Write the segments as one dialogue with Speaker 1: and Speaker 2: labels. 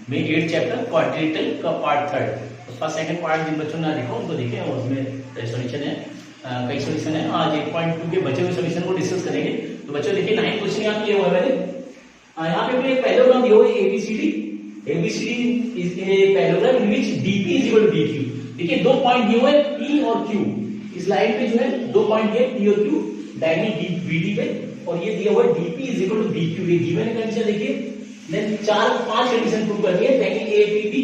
Speaker 1: में 8 चैप्टर क्वाड्रेटिकल का पार्ट 3 उसका सेकंड पार्ट जिन बच्चों ने देखा उनको देखें और उसमें सॉल्यूशन है, कई सॉल्यूशन है। आज 8.2 के बचे हुए सॉल्यूशन को डिस्कस करेंगे। तो बच्चों देखिए 9 क्वेश्चन यहाँ किए हुए मैंने। यहाँ पे पैरेललोग्राम दिया हुआ है ABCD parallelogram in which DP is equal to DQ. देखिए 2 पॉइंट दिए हुए हैं पी और क्यू। इस लाइन पे जो है 2 पॉइंट दिए पी और क्यू डायगोनल बीडी पे, और ये दिया हुआ है DP is equal to DQ. ये गिवन कंडीशन देखिए, देन 4-5 कंडीशन प्रूव करनी है, देन ए बी डी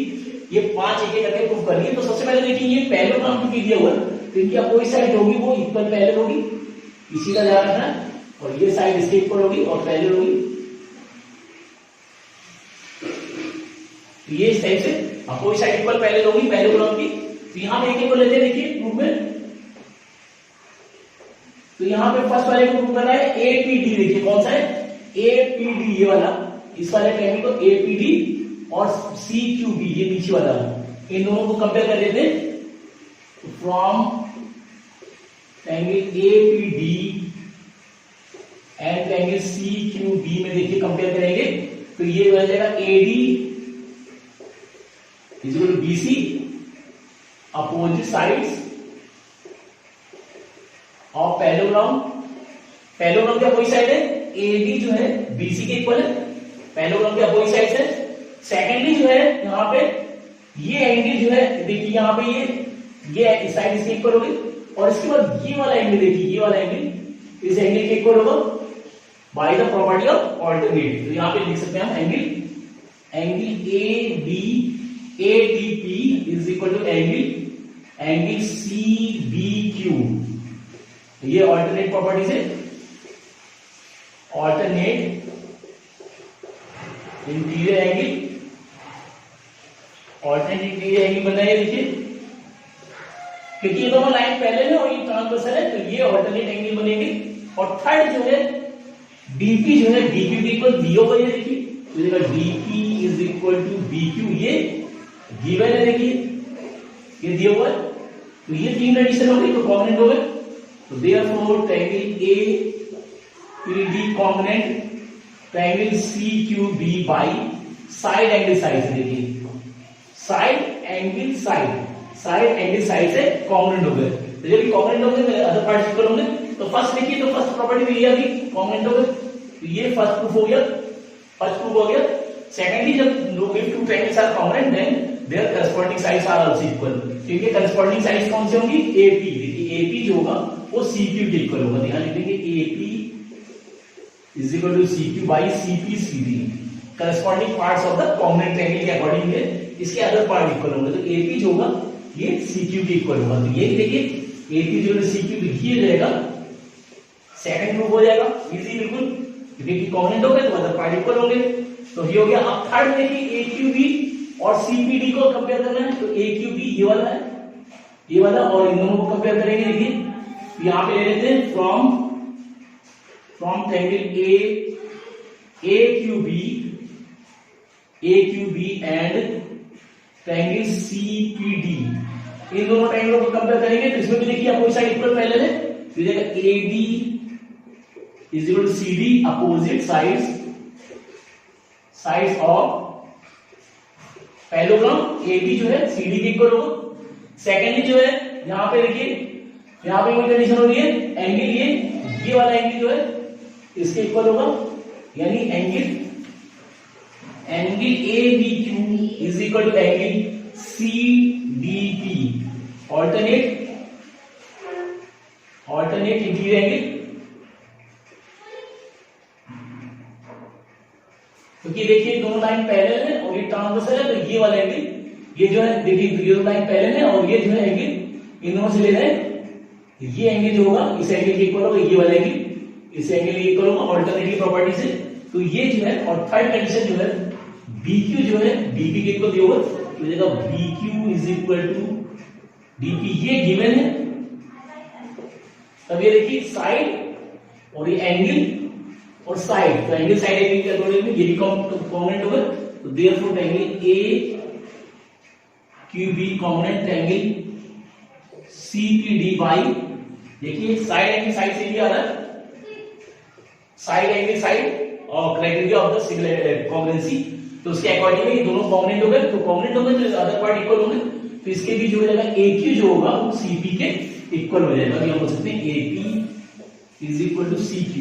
Speaker 1: ये 5 एक एक करके प्रूव करनी है। तो सबसे पहले देखिए ये पैरेललोग्राम क्योंकि दिया हुआ है तो इनकी अपोजिट साइड होगी वो इक्वल पैरेलल होगी, इसी का ध्यान रखना। और ये साइड इसके इक्वल होगी और पैरेलल होगी। तो ये इस टाइप से अपोजिट साइड इक्वल पैरेलल होगी पैरेललोग्राम की। तो यहां पे एक एक को लेते हैं, देखिए प्रूफ में। तो यहां पे फर्स्ट वाले को प्रूव करना है एपीडी। देखिए कौन सा है एपीडी, ये वाला। इस वाले ट्रायंगल को एपीडी और सीक्यूबी ये नीचे वाला, इन दोनों को कंपेयर कर लेते हैं। From triangle APD and triangle CQB में देखिए कंपेयर करेंगे तो ये हो जाएगा AD is equal to BC opposite sides और पैरेललोग्राम। पैरेललोग्राम की अपोजिट साइड है एडी जो है बीसी के इक्वल है, पैरेललोग्राम की अपोजिट साइड है। सेकेंडली जो है यहाँ पे ये एंगल जो है देखिए यहाँ पे ये साइड इसके इक्वल होगी, और इसके बाद ये वाला एंगल देखिए, ये वाला एंगल इस एंगल के इक्वल होगा by the property of alternate. तो यहाँ पे लिख सकते हैं हम angle ADP is equal to angle CBQ. ये ऑल्टरनेट प्रॉपर्टी से alternate interior angle, alternate interior angle बनाइए। देखिए क्योंकि ये दोनों लाइन पैरेलल है और ये ट्रांसवर्सल है तो ये ऑल्टरनेट एंगल बनेंगे। और थर्ड जो है डीपी जो है डीपी भी इक्वल दियो पर, देखिए DP is equal to BQ, ये गिवन है। देखिए ये दिया हुआ है तो ये 3 कंडीशन हो गई तो कॉम्पोनेंट हो गए। तो therefore triangle A will be component triangle CQB by side angle side से। देखिए साइड एंगल साइड से कॉम्पोनेंट हो गए। तो जब कॉम्पोनेंट हो गए अदर पार्ट्स इक्वल होंगे। तो फर्स्ट देखिए तो फर्स्ट प्रॉपर्टी में ये आ गई कॉम्पोनेंट हो गए, तो ये फर्स्ट प्रूफ हो गया। सेकेंडली जब if two triangles are component then their corresponding sides are also equal. ठीक है, करस्पॉन्डिंग साइड्स कौन से होंगी एपी। देखिए एपी जो होगा वो सीक्यू के इक्वल होगा। ध्यान रखिए AP is equal to CQ by CP CD. Corresponding parts of the component triangle के अकॉर्डिंग है इसके अदर पार्ट इक्वल होंगे। तो एपी जो होगा ये सीक्यू के इक्वल होगा। तो ये देखिए एपी जो है सीक्यू लिखिए जाएगा, सेकंड प्रूफ हो जाएगा इजी बिल्कुल, क्योंकि कॉम्पोनेंट हो गए तो अदर पार्ट इक्वल होंगे। तो ये हो गया। अब थर्ड देखिए एक्यूबी और सीपीडी को कंपेयर करना है। तो एक्यूबी ये वाला है, ये वाला, और इन दोनों को कंपेयर करेंगे। देखिए यहां पे ले लेते हैं from triangle AQB and triangle CPD, इन दोनों ट्रायंगलों को कंपेयर करेंगे तो इसमें भी देखिए अपोजिट साइड इक्वल पैरेलल है। तो ये देखिए AD is equal to CD opposite sides of parallelogram. AB जो है CD के इक्वल होगा। सेकेंडली जो है यहां पे देखिए यहां पे कोई कंडीशन हो रही है एंगल ये वाला एंगल जो है इसके इक्वल होगा, यानी angle ABQ is equal to angle CDP, alternate interior angle. क्योंकि देखिए दोनों लाइन पैरेलल है और ये ट्रांसवर्सल है तो ये वाला एंगल ये जो है देखिए ये दो लाइन पैरेलल है और ये जो है एंगल इन दोनों से ले रहे हैं। ये एंगल जो होगा इस एंगल के इक्वल होगा, ये वाला एंगल इस एंगल के इक्वल होगा ऑल्टरनेटिव प्रॉपर्टी से। तो ये जो है, और थर्ड कंडीशन जो है BQ जो है DP के इक्वल दिया हुआ तो देखा BQ is equal to DP, ये गिवन है। तब ये देखिए साइड और ये एंगल और साइड, तो एंगल साइड एंगल के अकॉर्डिंग ये भी कॉम्पोनेंट होगा। तो therefore triangle AQB component triangle CPD by, देखिए साइड एंगल साइड से भी आ रहा है, साइड एंगल साइड और क्राइटेरिया ऑफ द कॉन्ग्रुएंसी तो उसके अकॉर्डिंग ये दोनों कॉम्पोनेंट हो गए, तो कॉम्पोनेंट हो गए तो अदर पार्ट इक्वल होंगे, तो इसके भी जो हो जाएगा AQ जो होगा वो CP के इक्वल हो जाएगा। हम बोल सकते हैं AP is equal to CQ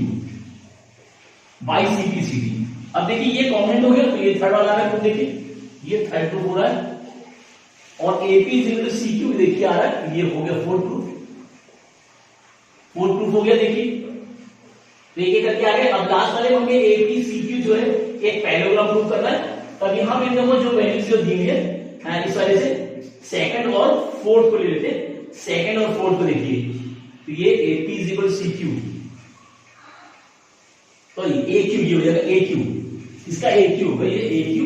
Speaker 1: by CP/CD। अब देखिए ये कॉम्पोनेंट हो गया, तो ये थर्ड वाला है, देखिए ये थर्ड प्रूफ हो रहा है, और AP is equal to CQ देखिए आ रहा है, ये हो गया फोर्थ प्रूफ, फोर्थ प्रूफ हो गया। देखिए तो एक करके आ गए। अब लास्ट वाले में हमें APCQ जो है एक पैरेललोग्राम प्रूव करना है, तब यहां पे इन दोनों जो वैल्यूज जो दी है इस वाले से सेकंड और फोर्थ को ले लेते हैं। सेकंड और फोर्थ को देखिए, तो ये AP is equal to CQ, तो AQ ये हो जाएगा AQ, इसका AQ होगा ये AQ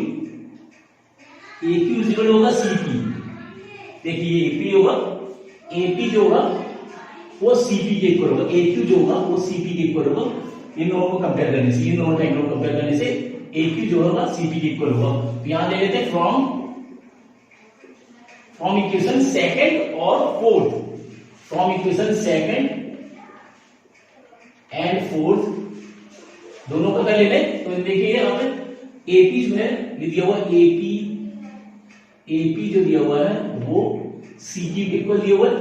Speaker 1: इज इक्वल होगा CP। देखिए ये AP होगा, AP जो होगा वो CP के इक्वल होगा, AQ जो होगा वो CP के इक्वल होगा। इन दोनों को कंपेयर करने से, इन दोनों का एंगल कंपेयर करने से AQ जो होगा CP के इक्वल होगा। तो यहां दे लेते हैं फ्रॉम इक्वेशन सेकंड और fourth, from equation second and fourth दोनों का कर लेते हैं। तो देखिए यहां पे AP जो है ये दिया हुआ AP जो दिया हुआ है वो CQ के इक्वल दिया हुआ है।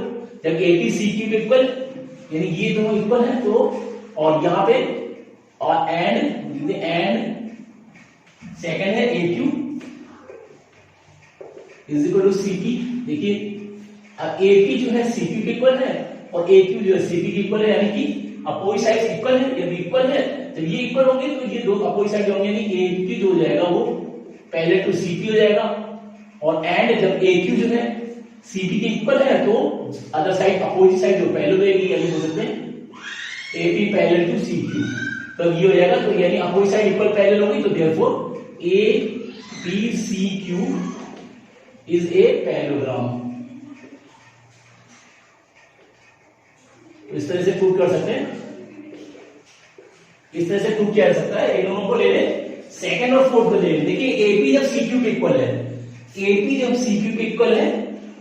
Speaker 1: जब AP CQ के इक्वल यानी ये दोनों इक्वल है, तो और यहां पे और एंड सेकंड है AQ is equal to CP। देखिए अब AP जो है CQ के इक्वल है और AQ जो है CP के इक्वल है, यानी कि अपोजिट साइड इक्वल है। यदि इक्वल है तो ये इक्वल होंगे, तो ये दो अपोजिट साइड होंगे, यानी AQ जो हो जाएगा वो पैरेलल टू CP हो जाएगा, और एंड जब AQ जो है CP के इक्वल है तो अदर साइड अपोजिट साइड जो पैरेलल रहेगी, यानी बोल सकते हैं AP पैरेलल टू CQ, तब ये हो जाएगा। तो यानी अपोजिट साइड इक्वल पैरेलल होगी, तो therefore APCQ is a parallelogram. इस तरह से प्रूव कर सकते हैं, इस तरह से प्रूव किया जा सकता है। इन दोनों को ले ले, सेकंड और फोर्थ को ले ले। देखिए AP जब CQ के इक्वल है, AP जब CQ के इक्वल है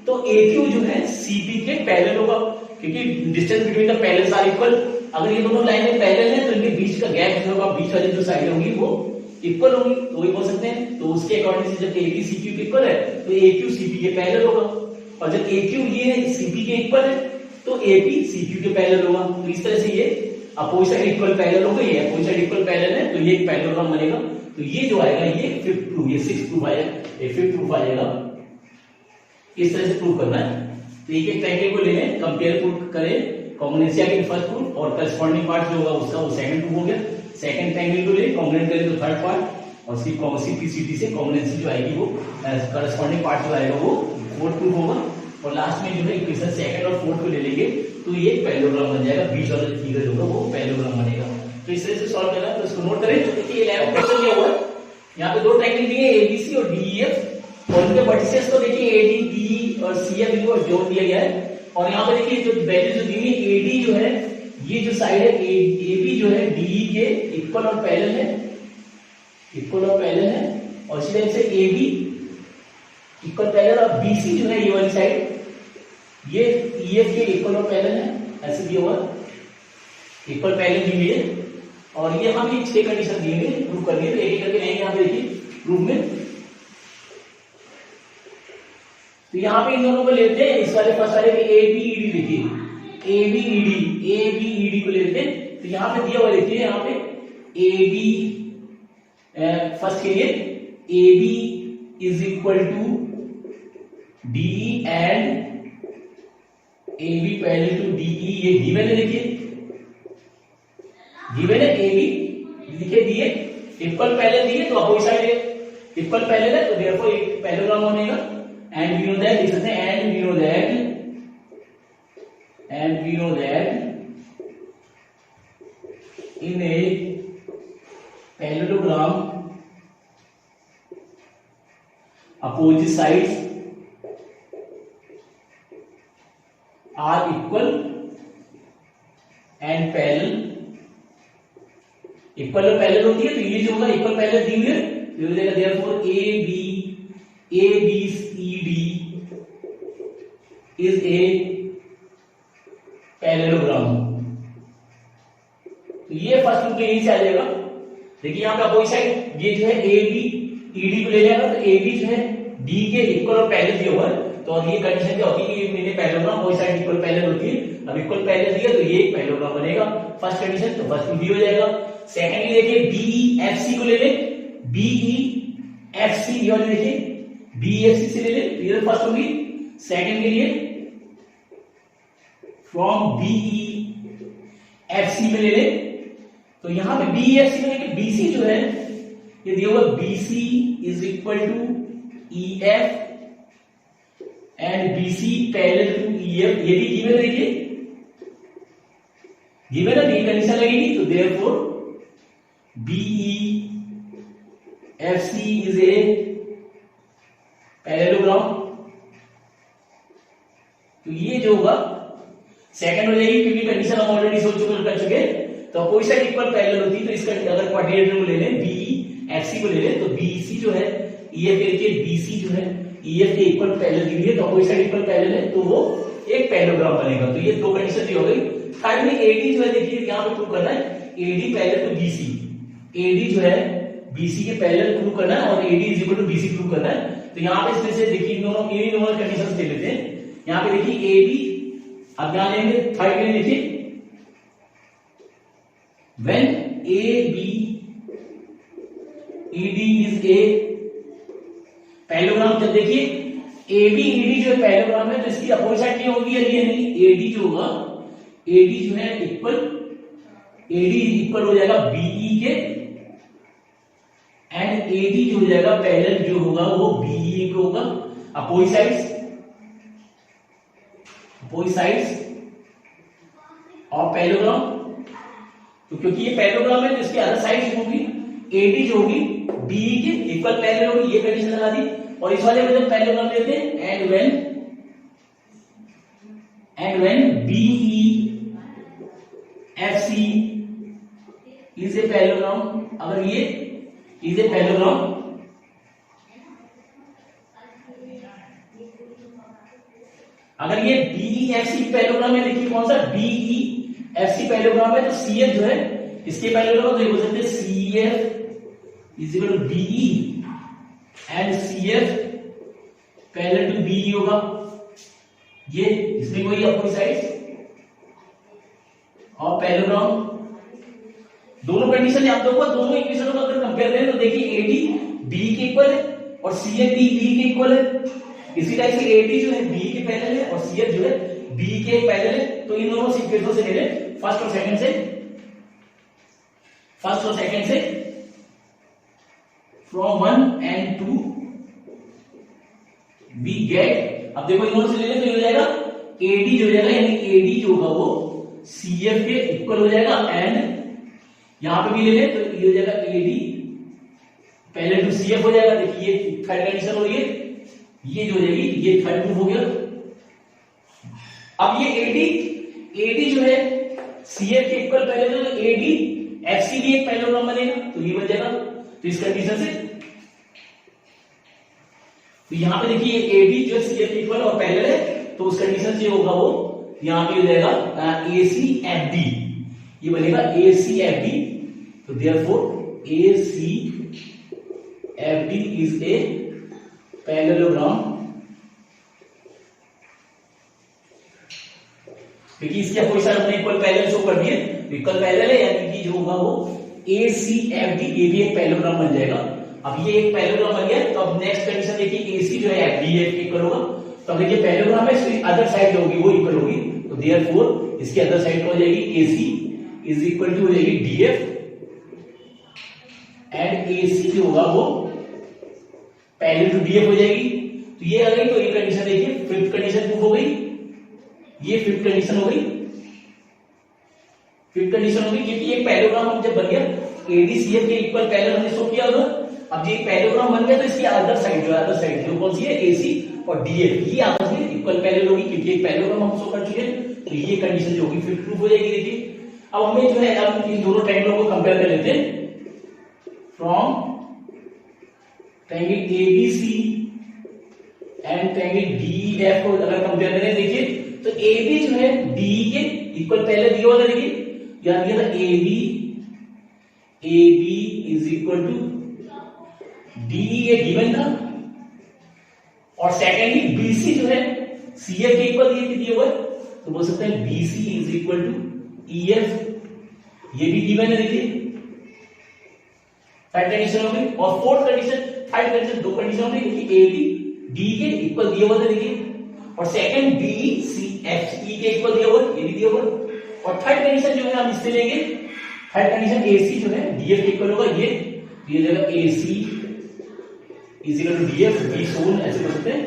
Speaker 1: तो AQ जो है CP के पैरेलल होगा, क्योंकि distance between the parallels are equal. अगर ये दोनों लाइनें पैरेलल हैं तो इनके बीच का गैप जो होगा, बीच वाली जो साइड होगी वो इक्वल होगी, तो वही बोल सकते हैं। तो उसके अकॉर्डिंग से जब AP CQ के इक्वल है तो AQ CP के पैरेलल होगा, और जब AQ ये है CP के इक्वल है तो AP CQ के पैरेलल होगा। तो इस तरह से ये अपोजिट साइड इक्वल पैरेलल हो गई है, अपोजिट साइड इक्वल पैरेलल है, तो ये एक पैरेललोग्राम बनेगा। तो ये जो आएगा ये फिफ्थ प्रूफ, ये सिक्स्थ प्रूफ आएगा, ये फिफ्थ प्रूफ आएगा। इस तरह से प्रूव करना है। तो एक ट्रायंगल को ले लें, कंपेयर प्रूफ करें कॉम्बिनेशिया के फर्स्ट प्रूफ, और करस्पॉन्डिंग पार्ट जो होगा उसका वो सेकंड प्रूफ हो गया। सेकंड ट्रायंगल को ले कॉम्बिनेट करें तो थर्ड पार्ट, और CPCD से कॉम्बिनेशन जो आएगी वो करस्पॉन्डिंग पार्ट जो आएगा वो फोर्थ प्रूफ होगा। और लास्ट में जो है इक्वेशन सेकंड और फोर्थ को ले लेंगे तो ये पैरेललोग्राम बन जाएगा, बीच वाला जो फिगर होगा वो पैरेललोग्राम बनेगा। तो इस तरह से सॉल्व करना है, तो इसको नोट करें। तो देखिए 11 क्वेश्चन दिया हुआ है, यहाँ पे दो ट्रायंगल दिए ABC और DEF, और उनके वर्टिसेस को देखिए AD, DE और CF इनको जोड़ दिया गया है। और यहाँ पे देखिए जो वैल्यू जो दी हुई है, AD जो है ये जो साइड है AB जो है DE के इक्वल और पैरेलल है, इक्वल और पैरेलल है, और इसी तरह से AB इक्वल पैरेलल, और BC जो है ये वाली साइड ये EF के इक्वल और पैरेलल है, ऐसे दिया हुआ इक्वल पैरेलल दी हुई है। और ये हम 6 कंडीशन दिए हैं प्रूव करनी है, तो एक एक करके नहीं यहाँ पे देखिए प्रूफ में। तो यहाँ पे इन दोनों को लेते हैं, इस वाले फर्स्ट वाले पे ABED देखिए, ABED को लेते हैं। तो यहाँ पे दिया हुआ देखिए, यहाँ पे AB फर्स्ट के लिए AB is equal to DE and AB parallel to DE, ये गिवन है। देखिए गिवन है AB लिखे दिए, इक्वल पैरेलल दिए तो अपोजिट साइड इक्वल पैरेलल है, तो देयरफॉर एक पैरेललोग्राम बनेगा। एंड वी नो दैट, लिख सकते हैं and we know that in a parallelogram opposite sides are equal and parallel. Equal और पैरेलल होती है, तो ये जो होगा इक्वल पैरेलल दी हुई है, ये हो जाएगा therefore ABCD is a parallelogram. तो ये फर्स्ट रूप के यहीं से आ जाएगा। देखिए यहाँ पे अपोजिट साइड ये जो है AB ईडी को ले जाएगा तो एबी जो है डी के इक्वल और पैरेलल दिया हुआ है, तो अब ये कंडीशन क्या होती है कि मैंने पैरेललोग्राम वो साइड इक्वल पैरेलल होती है, अब इक्वल पैरेलल दिया तो ये एक पैरेललोग्राम बनेगा फर्स्ट कंडीशन, तो फर्स्ट में बी हो जाएगा। सेकंडली देखिए बीईएफसी को ले ले, बीईएफसी ये वाली देखिए बीईएफसी से ले ले, ये फर्स्ट होगी। सेकंड के लिए फ्रॉम बीईएफसी में ले ले, तो यहां पे बीईएफसी में देखिए बीसी जो है ये दिया हुआ BC is equal to EF and BC parallel to EF, ये भी गिवन है, देखिए गिवन है, ये कंडीशन लगेगी, तो देयरफॉर बीईएफसी इज ए पैरेललोग्राम, तो ये जो होगा सेकंड हो जाएगी क्योंकि कंडीशन हम ऑलरेडी सोच चुके कर चुके, तो अपोजिट इक्वल पैरेलल होती है, तो इसका अगर क्वाड्रेटर को ले लें बीईएफसी को ले लें तो बीसी जो है ईएफ के लिए बीसी जो है ईएफ के इक्वल पैरेलल दी हुई है, तो अपोजिट इक्वल पैरेलल है तो वो एक पैरेललोग्राम बनेगा, तो ये दो कंडीशन हो गई। थर्ड में एडी जो है देखिए यहां पे प्रूव करना है AD parallel to BC, AD जो है बीसी के पैरेलल प्रूव करना है और AD is equal to BC prove करना है, तो यहां पे इसमें से देखिए दोनों ये दोनों कंडीशंस ले लेते हैं। यहां पे देखिए एडी, अब यहां लेंगे थर्ड में देखिए when A B ED is a parallelogram, जब देखिए एबी ईडी जो है पैरेललोग्राम है तो इसकी अपोजिट क्या होगी, ये नहीं एडी जो होगा एडी जो है इक्वल एडी इक्वल हो जाएगा बीई के एंड एडी जो हो जाएगा पैरेलल जो होगा वो बीई को होगा, अपोजिट और पैरेललोग्राम, तो क्योंकि ये पैरेललोग्राम है तो इसकी अदर साइड होगी एडी जो होगी बीई के इक्वल पैरेलल होगी, ये कंडीशन लगा दी। और इस वाले में जब पैरेललोग्राम लेते हैं and when BEFC is a parallelogram, अगर ये इज ए पैरेललोग्राम, अगर ये बीईएफसी पैरेललोग्राम है, देखिए कौन सा बीईएफसी पैरेललोग्राम है, तो सीएफ जो है इसके पैरेललोग्राम, तो ये बोल सकते हैं CF is equal to BE and CF parallel to BE होगा, ये इसमें कोई अपोजिट और पैरेललोग्राम, दोनों कंडीशन आप लोगों को दोनों इक्वेशनों को अगर कंपेयर करें तो देखिए एडी बी के इक्वल है और सीएफ भी बी के इक्वल है, इसी टाइप से एडी जो है बी के पैरेलल है और सीएफ जो है बी के पैरेलल है, तो इन दोनों इक्वेशनों से ले लें फर्स्ट और सेकंड से फ्रॉम 1 and 2 वी गेट, अब देखो इन दोनों से ले लें तो ये हो जाएगा एडी जो हो जाएगा, यानी एडी जो होगा वो सीएफ के इक्वल हो जाएगा एंड यहां पे भी ले लें तो ये हो जाएगा एडी पैरेलल टू सीएफ हो जाएगा, देखिए ये थर्ड कंडीशन हो रही है, ये जो हो जाएगी ये थर्ड प्रूफ हो गया। अब ये एडी जो है सीएफ के इक्वल पैरेलल, तो एडी एफसी भी एक पैरेललोग्राम बनेगा, तो ये बन जाएगा, तो इस कंडीशन से तो यहां पे देखिए एडी जो सीएफ के इक्वल और पैरेलल है, तो उस कंडीशन से होगा वो यहां पे हो जाएगा एसीएफडी, ये बनेगा एसीएफडी, तो देयरफॉर एसीएफडी इज ए पैरेललोग्राम, क्योंकि इसके अपोजिट अपने इक्वल पैरेलल शो कर दिए, इक्वल पैरेलल है यानी कि जो होगा वो एसीएफडी, ये भी एक पैरेललोग्राम बन जाएगा। अब ये एक पैरेललोग्राम बन गया, तो अब नेक्स्ट कंडीशन देखिए एसी जो है एफडी के इक्वल होगा, तो अब देखिए पैरेललोग्राम है इसकी अदर साइड जो होगी वो इक्वल होगी, तो देयरफॉर इसकी अदर साइड हो जाएगी एसी इज इक्वल टू हो जाएगी डीएफ एंड एसी जो होगा वो पैरेलल टू डीएफ हो जाएगी, तो ये आ गई, तो ये कंडीशन देखिए फिफ्थ कंडीशन प्रूफ हो गई, ये फिफ्थ कंडीशन हो गई, फिफ्थ कंडीशन हो गई, क्योंकि ये पैरेललोग्राम हम जब बन गया एडीसीएफ के इक्वल पैरेलल हमने शो किया होगा, अब ये पैरेललोग्राम बन गया तो इसकी अदर साइड जो कौन सी है एसी और डीएफ, ये आपस में इक्वल पैरेलल होगी, क्योंकि एक पैरेललोग्राम हम शो कर चुके हैं, तो ये कंडीशन जो होगी फिफ्थ प्रूफ हो जाएगी। देखिए अब हमें जो है अब इन दोनों ट्रायंगलों को कंपेयर कर लेते हैं, from triangle ABC and triangle DF को अगर कंपेयर करें, देखिए तो एबी जो है डी के इक्वल पहले दिया हुआ था, देखिए यहां दिया था AB is equal to DE ये गिवन था, और सेकेंडली बीसी जो है सीएफ के इक्वल दिया हुआ है, तो बोल सकते हैं BC is equal to EF, ये भी गिवन है देखिए। थर्ड कंडीशन हो गई। और फोर्थ कंडीशन, थर्ड कंडीशन, दो कंडीशन हो गई देखिए, ए बी डी के इक्वल दिया हुआ था देखिए, और second B C F E के इक्वल दिया हुआ, ये भी दिया हुआ। और थर्ड कंडीशन जो है हम इससे लेंगे, थर्ड कंडीशन एसी जो है डीएफ के इक्वल होगा, ये जाएगा AC is equal to DF, be shown ऐसे कर सकते हैं,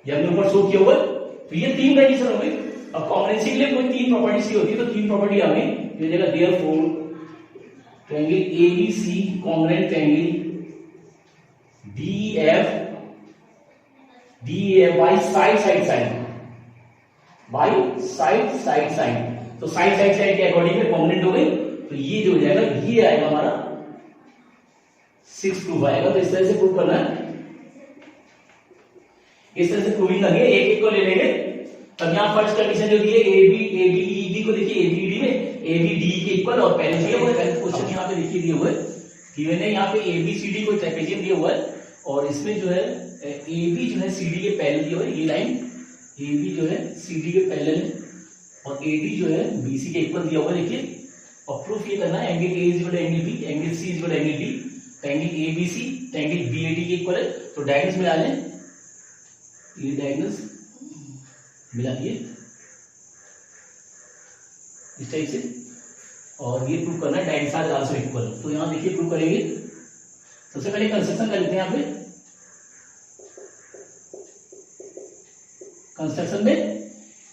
Speaker 1: ये हमने ऊपर शो किया हुआ। तो ये तीन कंडीशन हो गई। अब कॉम्बिनेशन के लिए कोई तीन प्रॉपर्टीज की होती है, तो तीन प्रॉपर्टी आ गई, ये जाएगा therefore triangle ABC congruent triangle DF by side side, तो साइड के अकॉर्डिंग में कॉम्बिनेंट हो गई। तो ये जो हो जाएगा, ये आएगा हमारा 6 प्रूफ आएगा। तो इस तरह से प्रूफ करना है, इस तरह से प्रूविंग करनी है। एक को ले लेंगे। तब यहाँ फर्स्ट कंडीशन जो दी है एबी को देखिए, एबीडी में एबीडी के इक्वल, और पहले दिए हुए क्वेश्चन यहाँ पे देखिए दिए हुए कि मैंने यहाँ पे एबीसीडी को ट्रेपेजियम दिया हुआ है, और इसमें जो है एबी जो है सीडी के पैरेलल दिया हुआ है, ये लाइन एबी जो है सीडी के पैरेलल है, और एडी जो है बीसी के इक्वल दिया हुआ है देखिए। और प्रूफ ये करना है, angle A is equal to angle B, angle C is equal to angle D, angle ABC angle BAD के इक्वल है। तो डायगोनल्स मिला लें, ये डायगोनल्स मिला दिए इस टाइप से, और ये प्रूव करना है डायगोनल्स आर आल्सो इक्वल। तो यहां देखिए प्रूव करेंगे। सबसे पहले कंस्ट्रक्शन कर लेते हैं। यहां पे कंस्ट्रक्शन में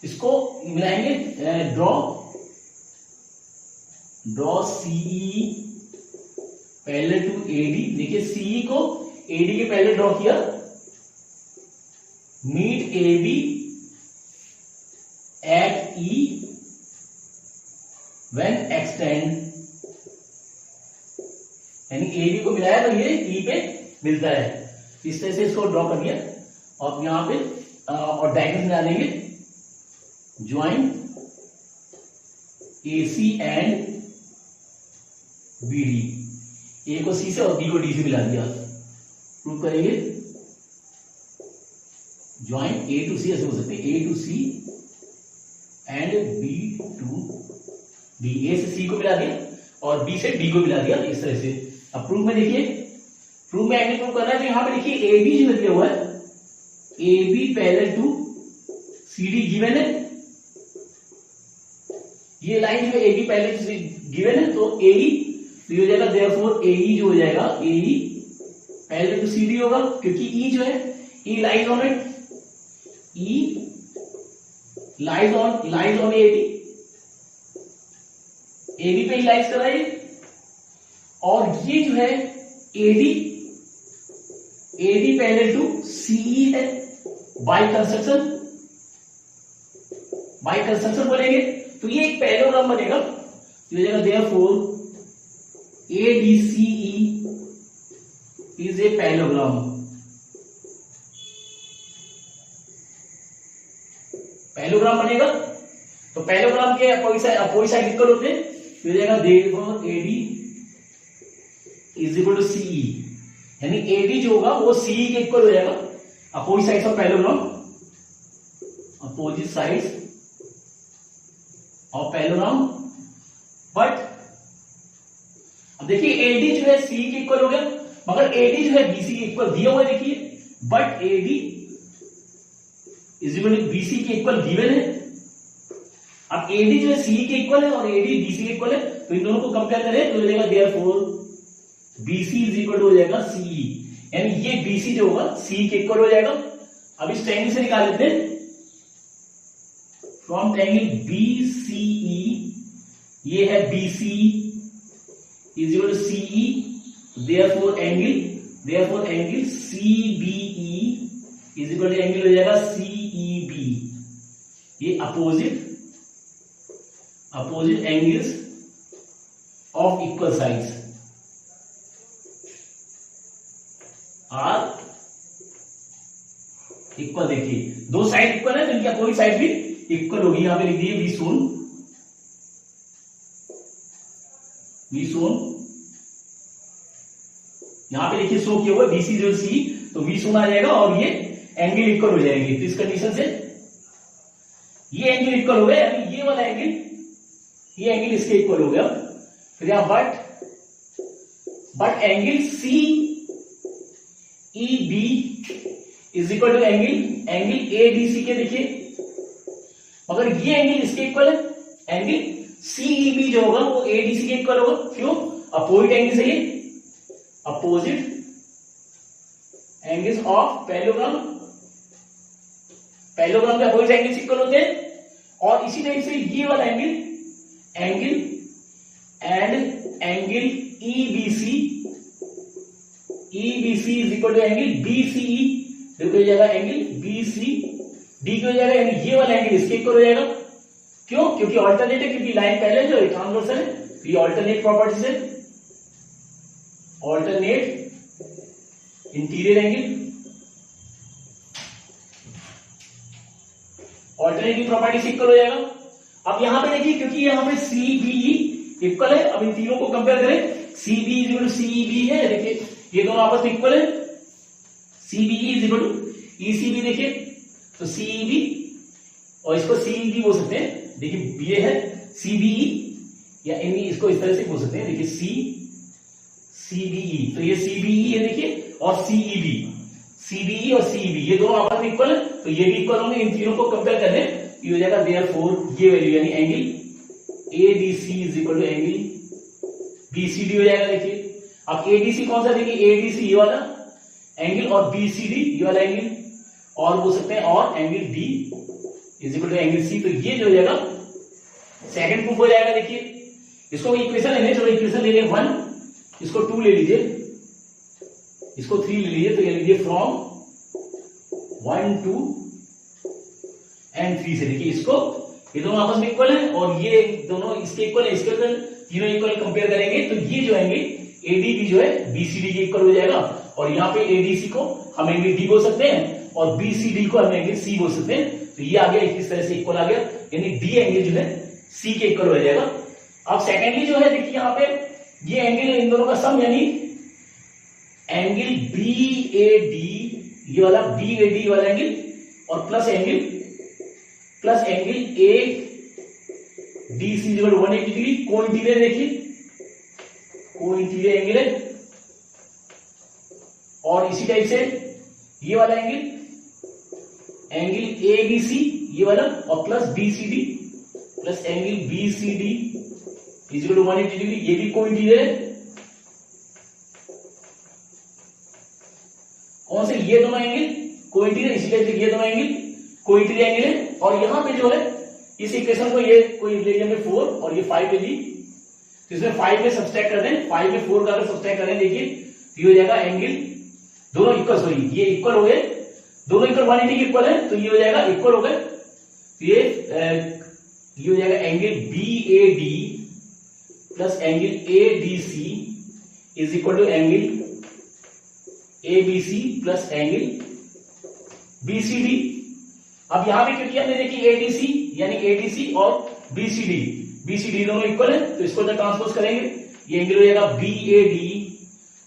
Speaker 1: इसको मिलाएंगे, draw CE parallel to AD. देखिए सीई को एडी के पैरेलल ड्रॉ किया, meet AB at E when extend, यानी एबी को मिलाया तो ये ई पे मिलता है। इस तरह से इसको ड्रॉ कर दिया, और यहां पे और डायगोनल में डालेंगे ज्वाइन एसी एंड बीडी, ए को सी से और बी को डी से मिला दिया। प्रूव करेंगे ज्वाइन ए टू सी, ऐसे हो सकते हैं A to C and B to D, A से सी को मिला दिया और बी से डी को मिला दिया इस तरह से। अब प्रूफ में देखिए, प्रूफ में एंगल प्रूव करना है, तो यहां पे देखिए ए बी जो दिया हुआ है, A B parallel to C D given है, ये लाइन जो A B parallel to C given है, तो ए ई हो जाएगा, देयरफॉर ए ई जो हो जाएगा, A E parallel to C D होगा, क्योंकि ई जो है E lies on it, E lies on A B, A B पे ही लाइज कर रहा है, और ये जो है एडी पैरेलल टू सीई है। बाय कंस्ट्रक्शन बोलेंगे तो ये एक पैरेललोग्राम बनेगा, ये हो जाएगा therefore ADCE is a parallelogram. Parallelogram बनेगा, तो पैरेललोग्राम के अपोजिट साइड इक्वल होते हैं, तो हो जाएगा therefore AD is equal to CE, यानी एडी जो होगा वो सीई के इक्वल हो जाएगा। Opposite sides of parallelogram, opposite sides of parallelogram, but अब देखिए एडी जो है सी के इक्वल हो गया, मगर एडी जो है बीसी के इक्वल दिया हुआ है देखिए, but AD is equal to BC के इक्वल गिवन है। अब एडी जो है सी के इक्वल है और एडी बीसी के इक्वल है, तो इन दोनों को कंपेयर करें तो मिलेगा therefore BC is equal to हो जाएगा सीई, यानी ये बीसी जो होगा सी के इक्वल हो जाएगा। अब इस ट्रायंगल से निकाल लेते हैं, फ्रॉम ट्रायंगल बीसीई, ये है BC is equal to CE, therefore angle CBE is equal to angle हो जाएगा सीईबी। ये opposite angles of equal sides are equal. देखिए दो साइड इक्वल है, तो इनकी अपोजिट साइड भी इक्वल होगी। यहां पे लिख दिए वी सोन यहां पे देखिए शो किया हुआ BC जो सी, तो V शून्य आ जाएगा और ये एंगल इक्वल हो जाएंगे। तो इस कंडीशन से ये एंगल इक्वल हो गया, यानी ये वाला एंगल, ये एंगल इसके इक्वल हो गया। फिर यहां but angle CEB is equal to angle ADC के, देखिए मगर ये एंगल इसके इक्वल है, एंगल CEB जो होगा वो ADC के इक्वल होगा। क्यों? अपोजिट एंगल से, ये अपोजिट एंगल्स ऑफ पैरेललोग्राम के अपोजिट एंगल्स इक्वल होते हैं। और इसी टाइप से ये वाला angle angle EBC is equal to angle BCE, देखो हो जाएगा एंगल BCD हो जाएगा, यानी ये वाला एंगल इसके इक्वल हो जाएगा। क्यों? क्योंकि ऑल्टरनेट है, क्योंकि लाइन पहले जो है ट्रांसवर्सल है, तो ये ऑल्टरनेट प्रॉपर्टी से alternate interior angle, alternative property से इक्वल हो जाएगा। अब यहां पे देखिए, क्योंकि यहां पे CBE इक्वल है, अब इन तीनों को कंपेयर करें, CBE is equal to CEB है, देखिए ये दोनों आपस में इक्वल है। CBE is equal to ECB, देखिए तो CEB और इसको CEB बोल सकते हैं। देखिए ये है CBE, या इसको इस तरह से बोल सकते हैं, देखिए CBE, तो ये CBE है देखिए, और CBE और CEB ये दोनों आपस में इक्वल है, तो ये भी इक्वल होंगे। इन तीनों को कंपेयर करें, ये हो जाएगा देयरफॉर ये वैल्यू, यानी angle ADC is equal to angle BCD हो जाएगा। देखिए अब ADC कौन सा, देखिए ADC ये वाला एंगल और BCD ये वाला एंगल, और बोल सकते हैं और angle D is equal to angle C, तो ये जो हो जाएगा सेकंड प्रूफ हो जाएगा। देखिए इसको इक्वेशन लेने, चलो इक्वेशन ले लें 1, इसको 2 ले लीजिए, इसको 3 ले लीजिए, तो ये लीजिए फ्रॉम 1 2 एंड 3 से, देखिए इसको ये दोनों आपस में इक्वल है और ये दोनों इसके इक्वल है, इसके तीनों इक्वल कंपेयर करेंगे, तो ये जो एंगल ADB जो है BCD के इक्वल हो जाएगा। और यहाँ पे ADC को हम एंगल D बोल सकते हैं और BCD को हम एंगल C बोल सकते हैं, तो ये आ गया इस तरह से इक्वल आ गया, यानी D एंगल जो है C के इक्वल हो जाएगा। अब सेकेंडली जो है देखिए यहाँ पे ये एंगल इन दोनों का सम, यानी एंगल BAD ये वाला BAD वाला एंगल और प्लस एंगल ADC 180 डिग्री को इंटीरियर, देखिए को इंटीरियर एंगल है। और इसी टाइप से ये वाला एंगल ABC ये वाला और plus BCD plus angle BCD is equal to 180 degree, ये भी को इंटीरियर है। कौन से? ये दोनों एंगल को इंटीरियर, इसलिए ये दोनों एंगल को इंटीरियर एंगल है। और यहां पे जो है इस इक्वेशन को ये कोई ले लिया 4 और ये 5 ले ली, तो इसमें 5 में सब्सट्रैक्ट कर दें, 5 में 4 का अगर सब्सट्रैक्ट करें, देखिए ये हो जाएगा एंगल दोनों इक्वल, सॉरी ये इक्वल हो गए, दोनों इक्वल 180 के इक्वल है, तो ये हो जाएगा इक्वल हो गए, तो ये हो जाएगा angle BAD plus angle ADC is equal to angle ABC plus angle BCD। अब यहां पे क्योंकि हमने देखी ADC यानी ADC और BCD दोनों इक्वल है, तो इसको जब ट्रांसपोज करेंगे ये एंगल हो जाएगा BAD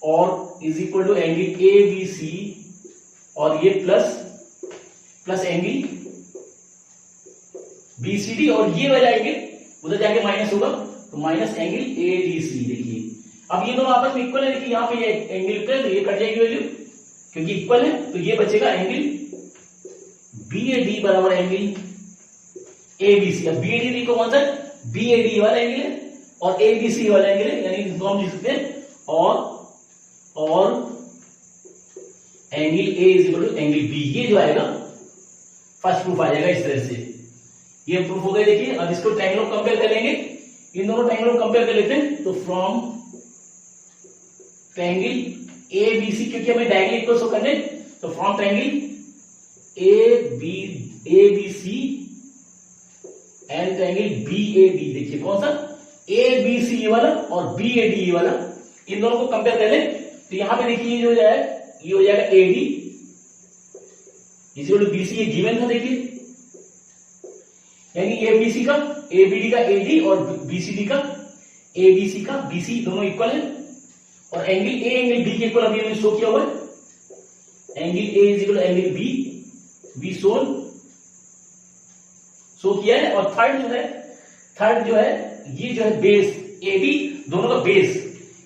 Speaker 1: और is equal to angle ABC और ये प्लस एंगल BCD और ये वाला एंगल उधर जाके माइनस होगा, तो माइनस एंगल ADC। देखिए अब ये दोनों आपस में इक्वल है, देखिए यहां पे ये एंगल इक्वल है, तो ये कट जाएगी वैल्यू क्योंकि इक्वल है, तो ये बचेगा एंगल BAD बराबर एंगल ABC। अब BAD को कौन सा? BAD वाला एंगल है और ABC वाला एंगल है, यानी इसको हम लिख सकते हैं और angle A is equal to angle B। ये जो आएगा फर्स्ट प्रूफ आ जाएगा इस तरह से, ये प्रूफ हो गया। देखिए अब इसको ट्रायंगल कंपेयर कर लेंगे, इन दोनों ट्रायंगल कंपेयर कर लेते हैं, तो फ्रॉम ट्रायंगल ABC, क्योंकि हमें डायगोनल इक्वल शो करने, तो from triangle ABC and triangle BAD, देखिए कौन सा? ABC ये वाला और BAD ये वाला, इन दोनों को कंपेयर कर लें, तो यहां पे देखिए ये हो जाएगा AD is equal to BC, ये गिवन था देखिए, यानी ABD का AD और BCD का ABC का BC दोनों इक्वल है। और एंगल ए एंगल बी के इक्वल अभी हमने शो किया हुआ है। Angle A is equal angle B, B show किया है। और थर्ड जो है ये जो है बेस ए बी, दोनों का बेस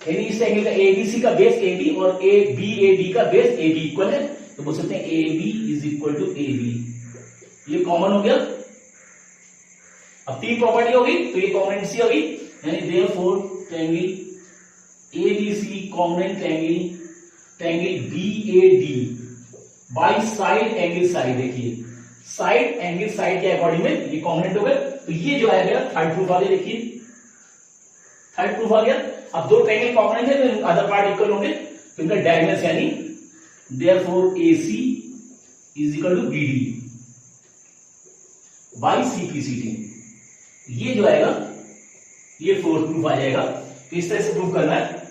Speaker 1: यानी इस एंगल का एबीसी का बेस ए बी और ए बी ए डी का बेस ए बी इक्वल है, तो बोल सकते हैं A B is equal to A B. ये कॉमन हो गया। अब तीन प्रॉपर्टी हो गई तो ये कॉन्ग्रुएंसी हो गई, यानी therefore triangle ABC congruent triangle BOD bye side angle side. देखिए साइड एंगल साइड के अकॉर्डिंग में ये कॉन्ग्रुएंट हो गए, तो ये जो आएगा थर्ड प्रूफ आ गया। देखिए थर्ड प्रूफ आ गया। अब दो ट्रायंगल कॉन्ग्रुएंट है तो अदर पार्ट इक्वल होंगे, तो इनका डायगोनल्स यानी therefore AC is equal to BD by CPCT. ये जो आएगा ये फोर्थ प्रूफ आ जाएगा। तो इस तरह से प्रूफ करना है।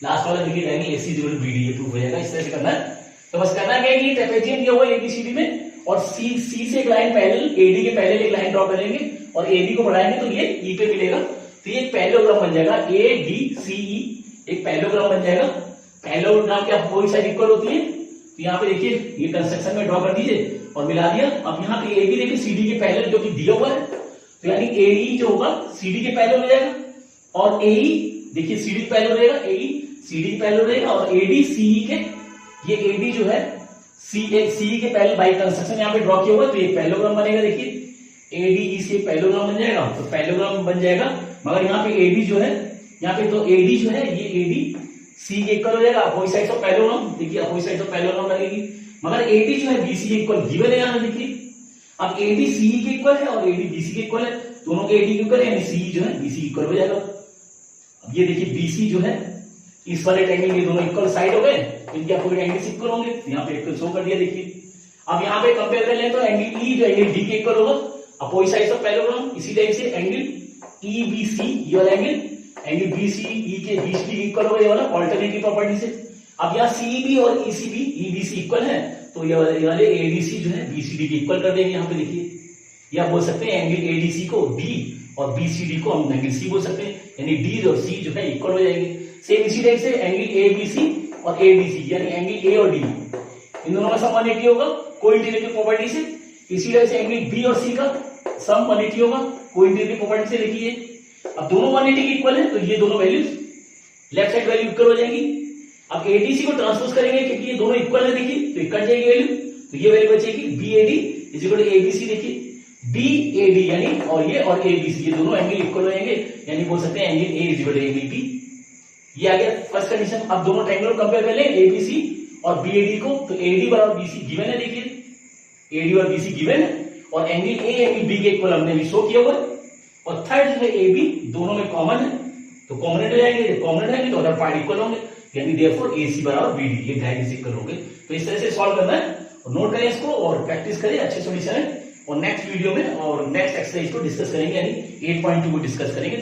Speaker 1: लास्ट वाला देखिए triangle AC is equal to BD, ये प्रूफ हो जाएगा। इस तरह से करना है। तो बस करना क्या है कि ट्रेपेजियम दिया हुआ है एबीसीडी में और सी से एक लाइन पैरेलल, एडी के पैरेलल एक लाइन ड्रॉ करेंगे और एबी को बढ़ाएंगे तो ये ई पे मिलेगा। तो ये पैरेललोग्राम बन जाएगा ए डी सी ई, एक पैरेललोग्राम बन जाएगा। पैरेललोग्राम क्या कोई साइड इक्वल होती है, तो यहाँ पे देखिए ये कंस्ट्रक्शन में ड्रॉ कर दीजिए और मिला दिया। अब यहाँ पे ए बी देखिए सीडी के पैरेलल जो कि दिया हुआ है, तो यानी एई जो होगा सीडी के पैरेलल हो जाएगा और एई देखिए सीडी के पैरेलल रहेगा, एई सीडी के पैरेलल रहेगा और एडी सीई के, ये एडी जो है सी के पैरेलल बाय कंस्ट्रक्शन यहाँ पे ड्रॉ किया हुआ है, तो ये पैरेललोग्राम बनेगा। देखिए एडी इसे पैरेललोग्राम बन जाएगा, तो पैरेललोग्राम बन जाएगा। मगर यहाँ पे एडी जो है, यहाँ पे तो एडी जो है ये एडी सी के इक्वल हो जाएगा। अपोजिट साइड्स ऑफ पैरेललोग्राम, देखिए अपोजिट साइड्स ऑफ पैरेललोग्राम लगेगी। मगर एडी जो है बीसी के इक्वल गिवन है यहाँ देखिए। अब एडी सी के इक्वल है और एडी बीसी के इक्वल है, दोनों के एडी के इक्वल है यानी सी जो है बीसी इक्वल हो जाएगा। अब ये देखिए बीसी जो है इस वाले ट्रायंगल ये दोनों इक्वल साइड हो गए, इनके अपोजिट एंगल्स इक्वल होंगे, यहाँ पे इक्वल शो कर दिया। देखिए अब यहाँ पे कंपेयर कर लें तो एंगल ई जो एंगल डी के इक्वल होगा, अपोजिट साइड्स ऑफ पैरेललोग्राम। इसी टाइप से एंगल ई बी सी ये वाला एंगल बी सी ई के बीसी इक्वल होगा, ये वाला ऑल्टरनेटिव प्रॉपर्टी से। अब यहाँ सीबी और ईसीबी ईबीसी इक्वल है, तो ये वाले एडीसी जो है बीसीडी के इक्वल कर देंगे। यहाँ पे देखिए ये आप बोल सकते हैं एंगल एडीसी को डी और बीसीडी को हम एंगल सी बोल सकते हैं, यानी डी और सी जो है इक्वल हो जाएंगे। सेम इसी टाइप से एंगल एबीसी और एडीसी यानी एंगल ए और डी, इन दोनों का सम 180 होगा कोइंसिडेंट प्रॉपर्टी से। इसी तरह से एंगल बी और सी का सम 180 होगा कोइंसिडेंट प्रॉपर्टी से। देखिए अब दोनों 180 के इक्वल है, तो ये दोनों values left side value equal हो जाएगी। अब एडीसी को ट्रांसपोज करेंगे क्योंकि ये दोनों इक्वल है, देखिए तो कट जाएगी वैल्यू, तो ये वैल्यू बचेगी BAD is equal to ABC. देखिए बीएडी यानी और ये और एबीसी ये दोनों एंगल इक्वल हो जाएंगे, यानी बोल सकते हैं angle A is equal to angle B. ये आ गया फर्स्ट कंडीशन। अब दोनों ट्रायंगल को कंपेयर कर लें एबीसी और बीएडी को, तो एडी बराबर बीसी गिवन है। देखिए एडी और बीसी गिवन है और एंगल ए एंगल बी के इक्वल हमने भी शो किया हुआ है। और थर्ड जो है ए बी दोनों में कॉमन है, तो कॉमन हो जाएंगे, कॉमन रहेंगे तो अदर पार्ट इक्वल होंगे, यानी देयरफॉर एसी बराबर बीडी, ये डायरेक्टली इक्वल होंगे। तो इस तरह से सॉल्व करना है और नोट करें इसको और प्रैक्टिस करें, अच्छे सॉल्यूशन है। और नेक्स्ट वीडियो में और नेक्स्ट एक्सरसाइज को डिस्कस करेंगे, यानी 8.2 को डिस्कस करेंगे।